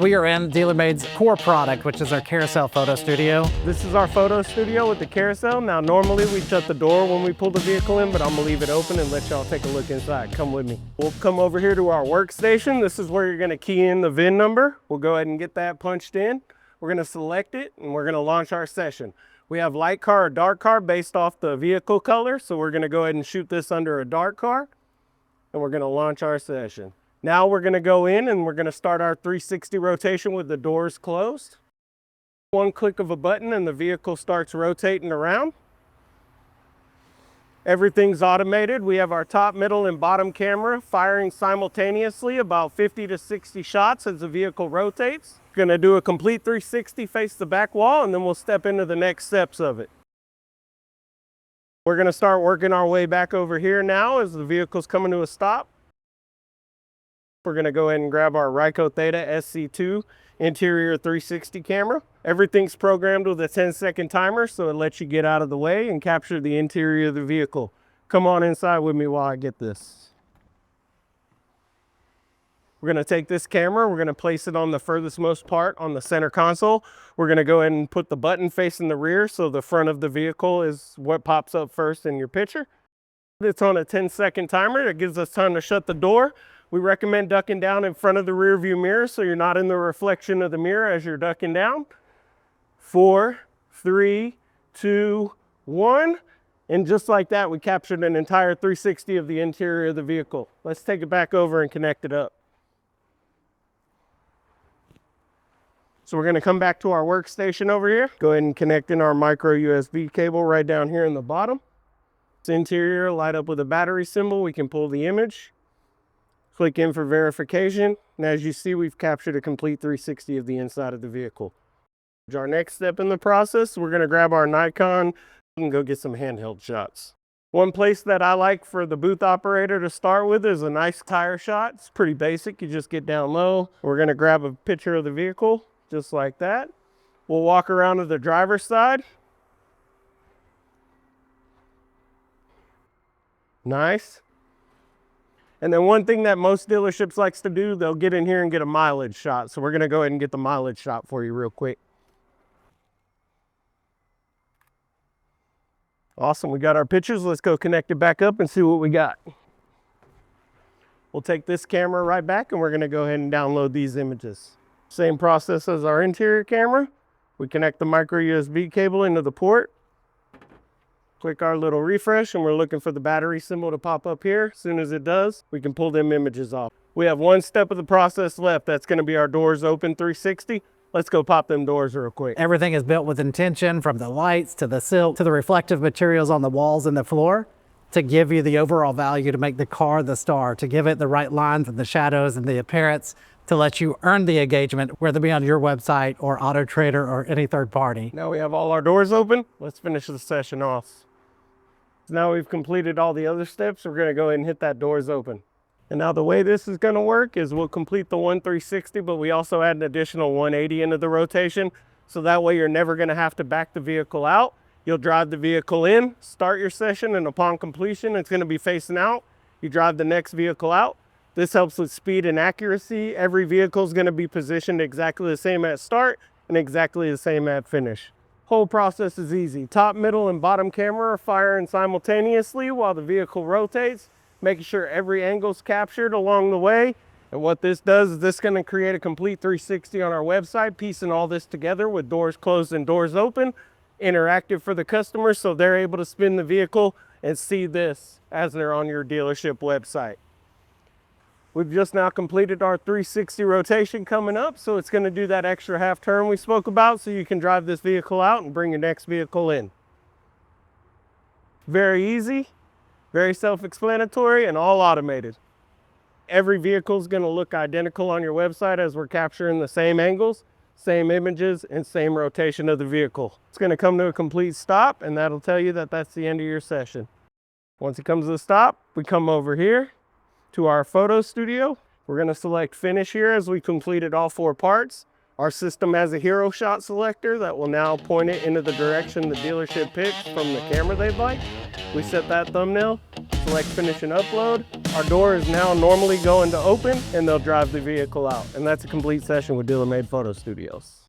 We are in DealerMade's core product, which is our Carousel photo studio. This is our photo studio with the Carousel. Now, normally we shut the door when we pull the vehicle in, but I'm gonna leave it open and let y'all take a look inside. Come with me. We'll come over here to our workstation. This is where you're gonna key in the VIN number. We'll go ahead and get that punched in. We're gonna select it and we're gonna launch our session. We have light car or dark car based off the vehicle color. So we're gonna go ahead and shoot this under a dark car and we're gonna launch our session. Now we're gonna go in and we're gonna start our 360 rotation with the doors closed. One click of a button and the vehicle starts rotating around. Everything's automated. We have our top, middle, and bottom camera firing simultaneously about 50 to 60 shots as the vehicle rotates. We're gonna do a complete 360 face the back wall and then we'll step into the next steps of it. We're gonna start working our way back over here now as the vehicle's coming to a stop. We're gonna go ahead and grab our Ryco Theta SC2 interior 360 camera. Everything's programmed with a 10-second timer, so it lets you get out of the way and capture the interior of the vehicle. Come on inside with me while I get this. We're gonna take this camera, we're gonna place it on the furthest most part on the center console. We're gonna go ahead and put the button facing the rear so the front of the vehicle is what pops up first in your picture. It's on a 10-second timer. It gives us time to shut the door. We recommend ducking down in front of the rear view mirror so you're not in the reflection of the mirror as you're ducking down. 4, 3, 2, 1. And just like that, we captured an entire 360 of the interior of the vehicle. Let's take it back over and connect it up. So we're gonna come back to our workstation over here. Go ahead and connect in our micro USB cable right down here in the bottom. It's interior, light up with a battery symbol. We can pull the image. Click in for verification, and as you see, we've captured a complete 360 of the inside of the vehicle. Our next step in the process, we're gonna grab our Nikon and go get some handheld shots. One place that I like for the booth operator to start with is a nice tire shot. It's pretty basic, you just get down low. We're gonna grab a picture of the vehicle, just like that. We'll walk around to the driver's side. Nice. And then one thing that most dealerships likes to do, they'll get in here and get a mileage shot. So we're gonna go ahead and get the mileage shot for you real quick. Awesome, we got our pictures. Let's go connect it back up and see what we got. We'll take this camera right back and we're gonna go ahead and download these images. Same process as our interior camera. We connect the micro USB cable into the port. Click our little refresh and we're looking for the battery symbol to pop up here. As soon as it does, we can pull them images off. We have one step of the process left. That's gonna be our doors open 360. Let's go pop them doors real quick. Everything is built with intention, from the lights to the silk to the reflective materials on the walls and the floor, to give you the overall value, to make the car the star, to give it the right lines and the shadows and the appearance, to let you earn the engagement, whether it be on your website or Auto Trader or any third party. Now we have all our doors open. Let's finish the session off. Now we've completed all the other steps. We're gonna go ahead and hit that doors open. And now the way this is gonna work is we'll complete the 360, but we also add an additional 180 into the rotation. So that way you're never gonna have to back the vehicle out. You'll drive the vehicle in, start your session, and upon completion, it's gonna be facing out. You drive the next vehicle out. This helps with speed and accuracy. Every vehicle is gonna be positioned exactly the same at start and exactly the same at finish. Whole process is easy. Top, middle, and bottom camera are firing simultaneously while the vehicle rotates, making sure every angle is captured along the way. And what this does is this is going to create a complete 360 on our website, piecing all this together with doors closed and doors open, interactive for the customer so they're able to spin the vehicle and see this as they're on your dealership website. We've just now completed our 360 rotation coming up, so it's going to do that extra half turn we spoke about so you can drive this vehicle out and bring your next vehicle in. Very easy, very self-explanatory, and all automated. Every vehicle is going to look identical on your website as we're capturing the same angles, same images, and same rotation of the vehicle. It's going to come to a complete stop, and that'll tell you that that's the end of your session. Once it comes to a stop, we come over here to our photo studio. We're gonna select finish here as we completed all 4 parts. Our system has a hero shot selector that will now point it into the direction the dealership picks from the camera they'd like. We set that thumbnail, select finish and upload, our door is now normally going to open and they'll drive the vehicle out. And that's a complete session with Dealer Made Photo Studios.